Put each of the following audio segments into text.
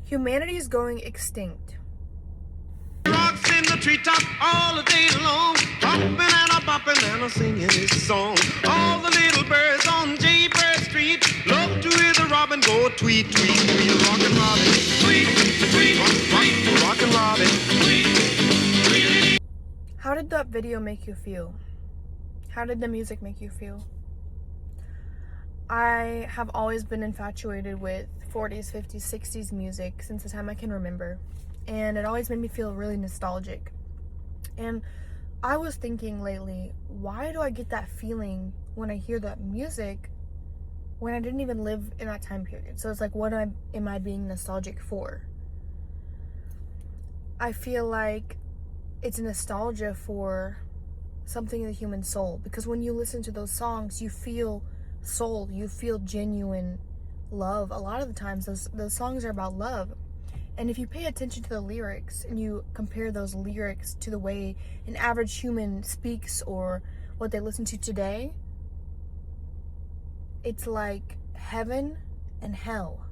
Humanity is going extinct. Rocks in the treetop all the day long, hopping and a bopping and a singing his song. All the little birds on Jaybird Street love to hear the robin go tweet, tweet, tweet. Rockin' Robin, tweet, tweet, rockin' Robin, tweet. How did that video make you feel? How did the music make you feel? I have always been infatuated with 40s, 50s, 60s music since the time I can remember. And it always made me feel really nostalgic. And I was thinking lately, why do I get that feeling when I hear that music when I didn't even live in that time period? So it's like, what am I being nostalgic for? I feel like it's nostalgia for something in the human soul. Because when you listen to those songs, you feel soul, you feel genuine love. A lot of the times those songs are about love. And if you pay attention to the lyrics and you compare those lyrics to the way an average human speaks or what they listen to today, it's like heaven and hell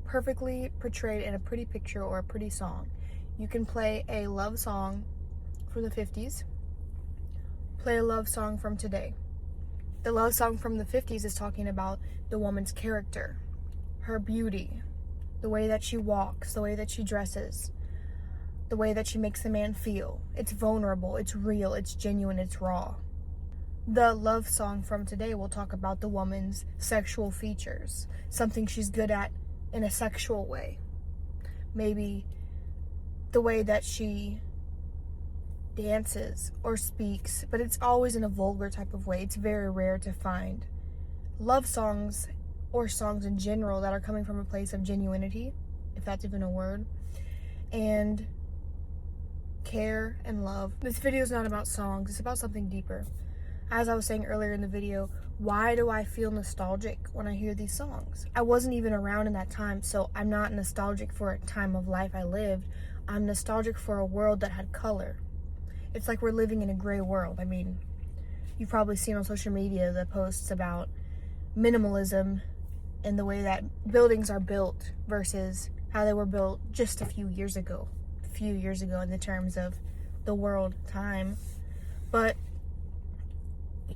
perfectly portrayed in a pretty picture or a pretty song. You can play a love song from the 50s, play a love song from today. The love song from the 50s is talking about the woman's character, her beauty, the way that she walks, the way that she dresses, the way that she makes the man feel. It's vulnerable, it's real, it's genuine, it's raw. The love song from today will talk about the woman's sexual features, something she's good at in a sexual way. Maybe the way that she dances or speaks, but it's always in a vulgar type of way. It's very rare to find love songs or songs in general that are coming from a place of genuinity, if that's even a word, and care and love. This video is not about songs, it's about something deeper. As I was saying earlier in the video, why do I feel nostalgic when I hear these songs? I wasn't even around in that time, so I'm not nostalgic for a time of life I lived. I'm nostalgic for a world that had color. It's like we're living in a gray world. I mean, you've probably seen on social media the posts about minimalism and the way that buildings are built versus how they were built just a few years ago in the terms of the world time. But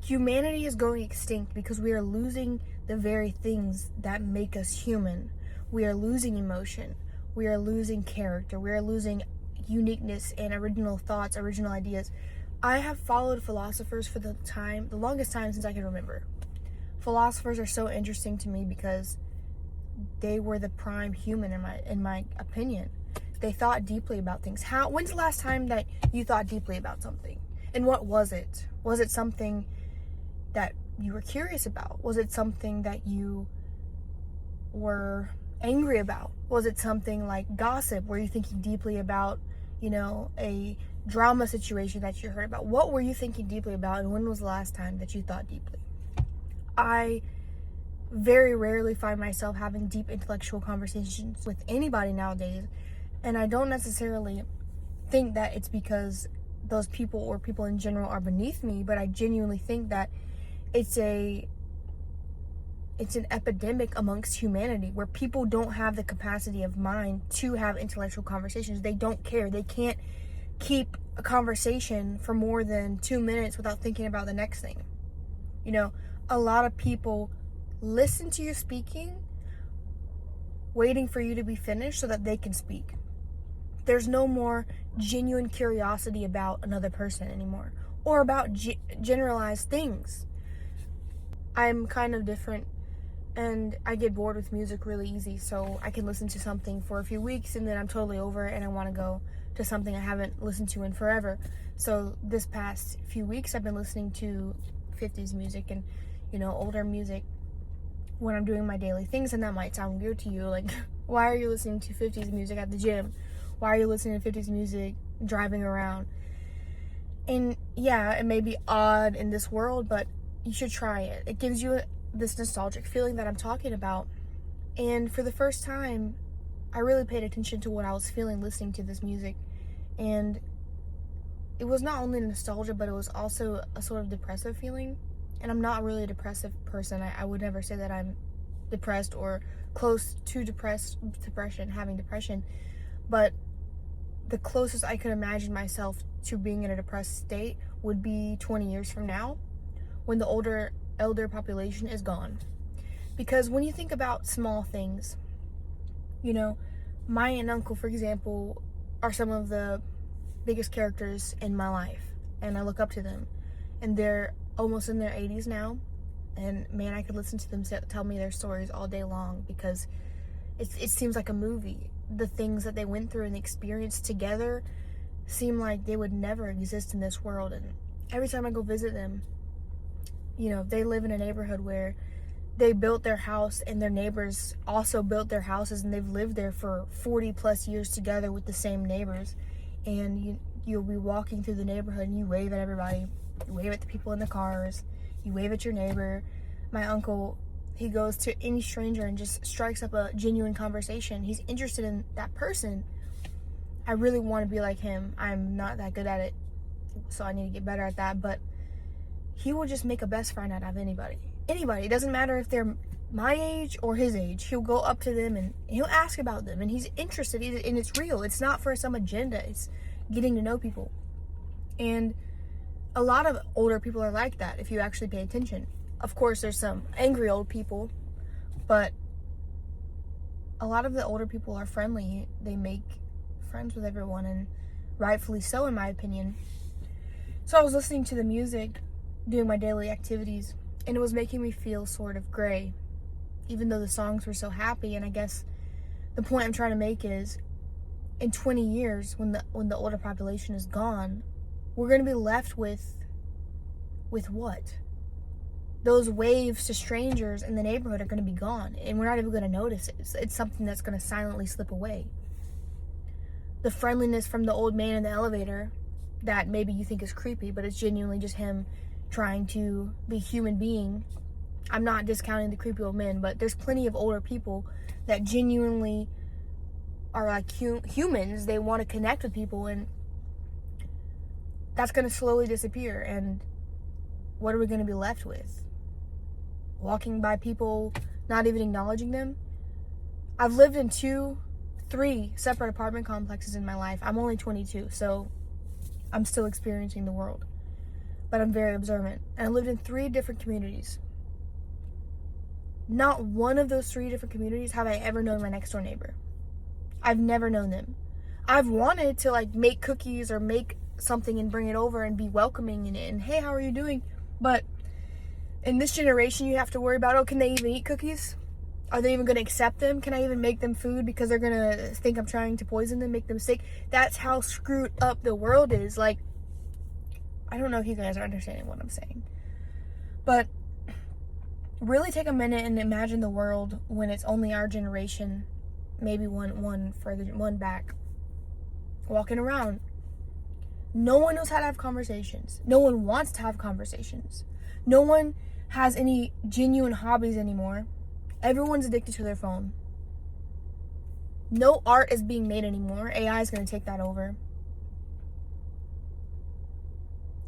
humanity is going extinct because we are losing the very things that make us human. We are losing emotion. We are losing character. We are losing uniqueness and original thoughts, original ideas. I have followed philosophers for the longest time since I can remember. Philosophers are so interesting to me because they were the prime human in my opinion. They thought deeply about things. When's the last time that you thought deeply about something? And what was it? Was it something that you were curious about? Was it something that you were angry about? Was it something like gossip? Were you thinking deeply about, a drama situation that you heard about? What were you thinking deeply about, and when was the last time that you thought deeply? I very rarely find myself having deep intellectual conversations with anybody nowadays, and I don't necessarily think that it's because those people or people in general are beneath me, but I genuinely think that it's an epidemic amongst humanity where people don't have the capacity of mind to have intellectual conversations. They don't care. They can't keep a conversation for more than 2 minutes without thinking about the next thing. A lot of people listen to you speaking, waiting for you to be finished so that they can speak. There's no more genuine curiosity about another person anymore, or about generalized things. I'm kind of different, and I get bored with music really easy, so I can listen to something for a few weeks and then I'm totally over it and I want to go to something I haven't listened to in forever. So this past few weeks I've been listening to 50s music and older music when I'm doing my daily things, and that might sound weird to you, like, why are you listening to 50s music at the gym? Why are you listening to 50s music driving around? And yeah, it may be odd in this world, but you should try it. It gives you this nostalgic feeling that I'm talking about. And for the first time, I really paid attention to what I was feeling listening to this music. And it was not only nostalgia, but it was also a sort of depressive feeling. And I'm not really a depressive person. I would never say that I'm depressed or close to having depression. But the closest I could imagine myself to being in a depressed state would be 20 years from now, when the elder population is gone. Because when you think about small things, you know, my aunt and uncle, for example, are some of the biggest characters in my life, and I look up to them, and they're almost in their 80s now, and man, I could listen to them tell me their stories all day long, because it seems like a movie. The things that they went through and experienced together seem like they would never exist in this world. And every time I go visit them, you know, they live in a neighborhood where they built their house and their neighbors also built their houses, and they've lived there for 40 plus years together with the same neighbors. And you'll be walking through the neighborhood and you wave at everybody. You wave at the people in the cars. You wave at your neighbor. My uncle, he goes to any stranger and just strikes up a genuine conversation. He's interested in that person. I really want to be like him. I'm not that good at it, so I need to get better at that. But he will just make a best friend out of anybody. Anybody. It doesn't matter if they're my age or his age. He'll go up to them and he'll ask about them. And he's interested, and it's real. It's not for some agenda. It's getting to know people. And a lot of older people are like that if you actually pay attention. Of course, there's some angry old people, but a lot of the older people are friendly. They make friends with everyone, and rightfully so, in my opinion. So I was listening to the music, doing my daily activities, and it was making me feel sort of gray, even though the songs were so happy. And I guess the point I'm trying to make is, in 20 years, when the older population is gone, we're going to be left with what? Those waves to strangers in the neighborhood are going to be gone, and we're not even going to notice it. It's something that's going to silently slip away. The friendliness from the old man in the elevator, that maybe you think is creepy, but it's genuinely just him trying to be a human being. I'm not discounting the creepy old men, but there's plenty of older people that genuinely are like humans. They want to connect with people, and that's going to slowly disappear. And what are we going to be left with? Walking by people, not even acknowledging them? I've lived in 3 separate apartment complexes in my life. I'm only 22, so I'm still experiencing the world. But I'm very observant. And I lived in 3 different communities. Not one of those 3 different communities have I ever known my next door neighbor. I've never known them. I've wanted to like make cookies or make something and bring it over and be welcoming and hey, how are you doing? But in this generation, you have to worry about, can they even eat cookies? Are they even going to accept them? Can I even make them food because they're going to think I'm trying to poison them, make them sick? That's how screwed up the world is. Like, I don't know if you guys are understanding what I'm saying. But really take a minute and imagine the world when it's only our generation, maybe one back, walking around. No one knows how to have conversations. No one wants to have conversations. No one has any genuine hobbies anymore. Everyone's addicted to their phone. No art is being made anymore. AI is going to take that over.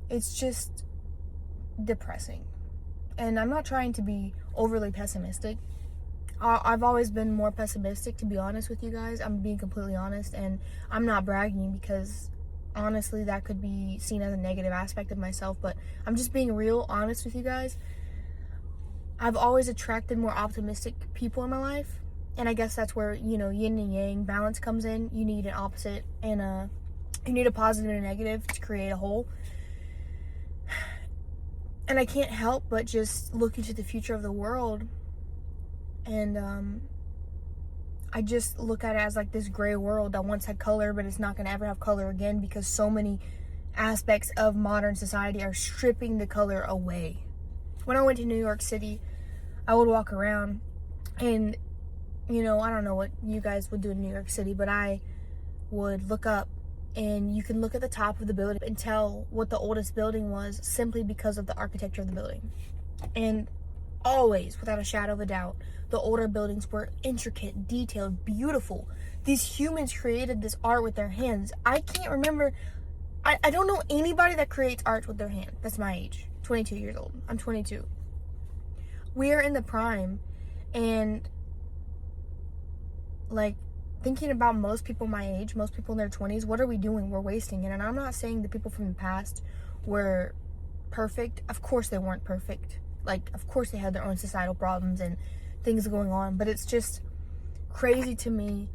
It's just depressing. And I'm not trying to be overly pessimistic. I've always been more pessimistic, to be honest with you guys. I'm being completely honest, and I'm not bragging because honestly that could be seen as a negative aspect of myself, but I'm just being real honest with you guys. I've always attracted more optimistic people in my life, and I guess that's where, yin and yang balance comes in. You need an opposite and you need a positive and a negative to create a whole. And I can't help but just look into the future of the world, and I just look at it as like this gray world that once had color, but it's not going to ever have color again because so many aspects of modern society are stripping the color away. When I went to New York City, I would walk around and, I don't know what you guys would do in New York City, but I would look up, and you can look at the top of the building and tell what the oldest building was simply because of the architecture of the building. And always, without a shadow of a doubt, the older buildings were intricate, detailed, beautiful. These humans created this art with their hands. I can't remember, I don't know anybody that creates art with their hand. That's my age, 22 years old. I'm 22. We are in the prime, And like, thinking about most people my age, most people in their 20s, what are we doing? We're wasting it. And I'm not saying the people from the past were perfect. Of course they weren't perfect. Like, of course they had their own societal problems and things going on. But it's just crazy to me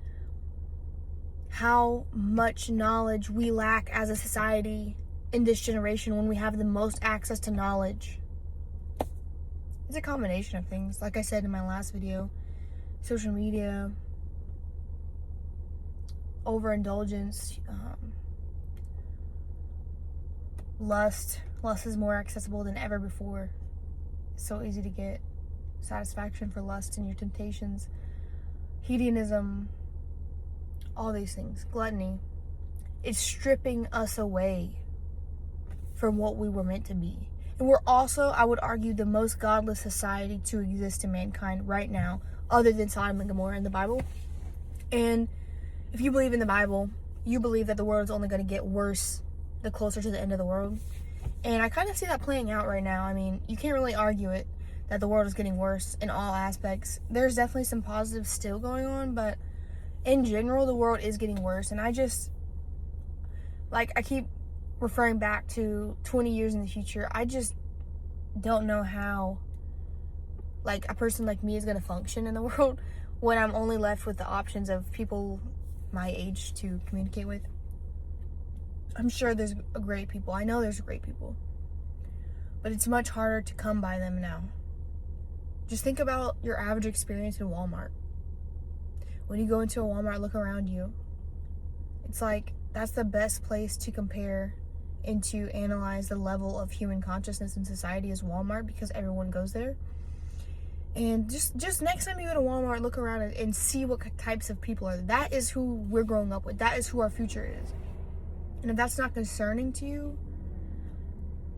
how much knowledge we lack as a society in this generation when we have the most access to knowledge. It's a combination of things. Like I said in my last video, social media, overindulgence, lust. Lust is more accessible than ever before. It's so easy to get satisfaction for lust and your temptations. Hedonism, all these things. Gluttony. It's stripping us away from what we were meant to be. And we're also, I would argue, the most godless society to exist in mankind right now, other than Sodom and Gomorrah in the Bible. And if you believe in the Bible, you believe that the world is only going to get worse the closer to the end of the world. And I kind of see that playing out right now. I mean, you can't really argue it, that the world is getting worse in all aspects. There's definitely some positives still going on, but in general, the world is getting worse. And I keep referring back to 20 years in the future. I just don't know how, like, a person like me is going to function in the world when I'm only left with the options of people my age to communicate with. I'm sure there's great people. I know there's great people. But it's much harder to come by them now. Just think about your average experience in Walmart. When you go into a Walmart, look around you. It's like, that's the best place to compare and to analyze the level of human consciousness in society is Walmart, because everyone goes there. And just next time you go to Walmart, look around and see what types of people are. That is who we're growing up with. That is who our future is. And if that's not concerning to you,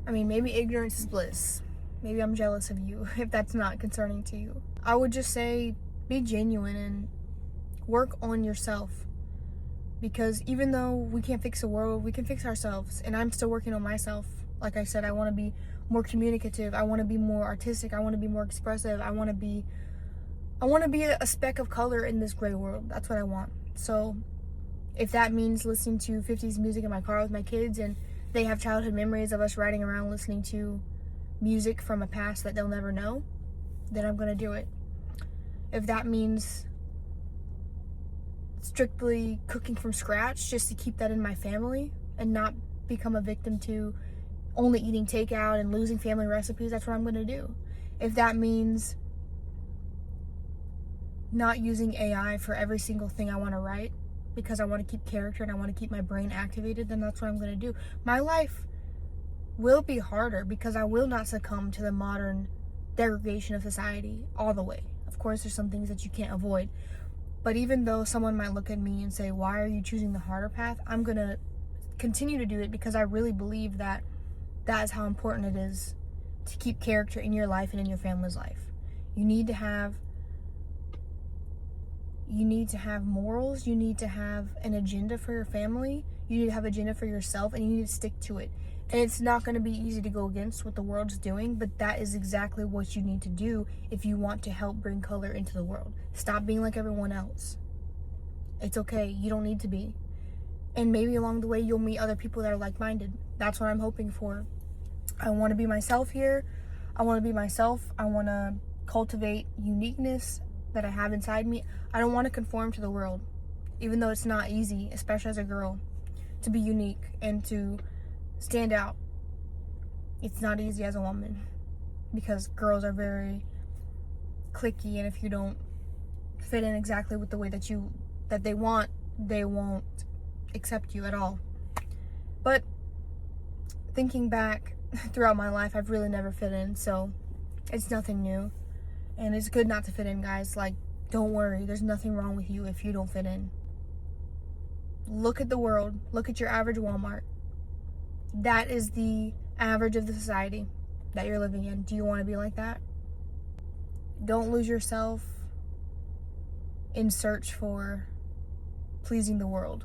I mean, maybe ignorance is bliss. Maybe I'm jealous of you if that's not concerning to you. I would just say, be genuine and work on yourself. Because even though we can't fix the world, we can fix ourselves. And I'm still working on myself. Like I said, I want to be more communicative. I want to be more artistic. I want to be more expressive. I want to be a speck of color in this gray world. That's what I want. So if that means listening to 50s music in my car with my kids and they have childhood memories of us riding around listening to music from a past that they'll never know, then I'm going to do it. If that means strictly cooking from scratch just to keep that in my family and not become a victim to only eating takeout and losing family recipes, that's what I'm going to do. If that means not using AI for every single thing I want to write because I want to keep character and I want to keep my brain activated, then that's what I'm going to do. My life will be harder because I will not succumb to the modern degradation of society all the way. Of course, there's some things that you can't avoid. But even though someone might look at me and say, why are you choosing the harder path? I'm going to continue to do it because I really believe that that is how important it is to keep character in your life and in your family's life. You need to have morals. You need to have an agenda for your family. You need to have an agenda for yourself, and you need to stick to it. And it's not going to be easy to go against what the world's doing, but that is exactly what you need to do if you want to help bring color into the world. Stop being like everyone else. It's okay. You don't need to be. And maybe along the way, you'll meet other people that are like-minded. That's what I'm hoping for. I want to be myself here. I want to be myself. I want to cultivate uniqueness that I have inside me. I don't want to conform to the world, even though it's not easy, especially as a girl, to be unique and to stand out. It's not easy as a woman because girls are very cliquey, and if you don't fit in exactly with the way that they want, they won't accept you at all. But thinking back throughout my life, I've really never fit in, so it's nothing new. And it's good not to fit in, guys. Like, don't worry, there's nothing wrong with you if you don't fit in. Look at the world. Look at your average Walmart. That is the average of the society that you're living in. Do you want to be like that? Don't lose yourself in search for pleasing the world.